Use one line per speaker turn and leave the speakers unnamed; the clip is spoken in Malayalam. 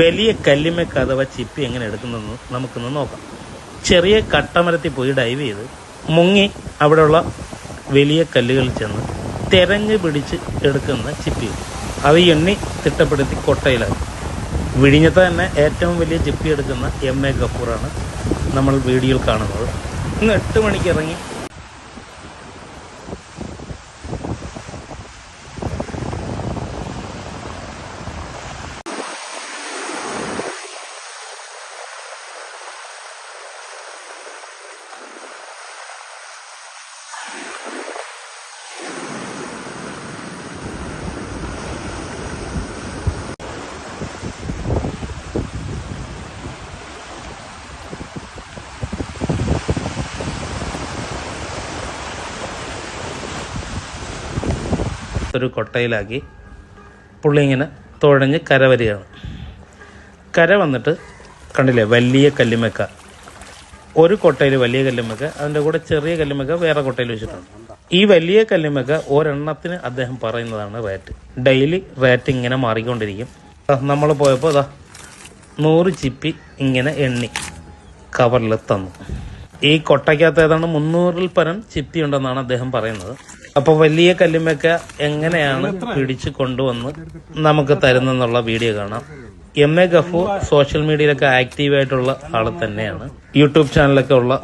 വലിയ കല്ലിമേക്ക് അഥവാ ചിപ്പി എങ്ങനെ എടുക്കുന്നതെന്ന് നമുക്കൊന്ന് നോക്കാം. ചെറിയ കട്ടമരത്തിൽ പോയി ഡൈവ് ചെയ്ത് മുങ്ങി അവിടെയുള്ള വലിയ കല്ലുകളിൽ ചെന്ന് തെരഞ്ഞു പിടിച്ച് എടുക്കുന്ന ചിപ്പി അത് എണ്ണി തിട്ടപ്പെടുത്തി കൊട്ടയിലാക്കി. വിഴിഞ്ഞത്ത് തന്നെ ഏറ്റവും വലിയ ചിപ്പി എടുക്കുന്ന MA ഗഫൂറാണ് നമ്മൾ വീഡിയോയിൽ കാണുന്നത്. ഇന്ന് 8 മണിക്ക് ഇറങ്ങി ഒരു കൊട്ടയിലാക്കി പുള്ളി ഇങ്ങനെ തുഴഞ്ഞ് കര വരികയാണ്. കര വന്നിട്ട് കണ്ടില്ലേ, വലിയ കല്ലുമേക്ക. ഒരു കൊട്ടയിൽ വലിയ കല്ലുമേക്ക, അതിൻ്റെ കൂടെ ചെറിയ കല്ലുമേക്ക വേറെ കൊട്ടയിൽ വെച്ചിട്ടുണ്ട്. ഈ വലിയ കല്ലുമേക്ക ഒരെണ്ണത്തിന് അദ്ദേഹം പറയുന്നതാണ് റേറ്റ്. ഡെയിലി റേറ്റ് ഇങ്ങനെ മാറിക്കൊണ്ടിരിക്കും. നമ്മൾ പോയപ്പോൾ 100 ചിപ്പി ഇങ്ങനെ എണ്ണി കവറിൽ തന്നു. ഈ കൊട്ടയ്ക്കകത്ത് ഏതാണ്ട് 300-ൽ പരം ചിപ്പി ഉണ്ടെന്നാണ് അദ്ദേഹം പറയുന്നത്. അപ്പോൾ വലിയ കല്ലുമേക്ക എങ്ങനെയാണ് പിടിച്ച് കൊണ്ടുവന്ന് നമുക്ക് തരുന്നെന്നുള്ള വീഡിയോ കാണാം. MA ഗഫൂർ സോഷ്യൽ മീഡിയയിലൊക്കെ ആക്റ്റീവായിട്ടുള്ള ആൾ തന്നെയാണ്. യൂട്യൂബ് ചാനലൊക്കെ ഉള്ള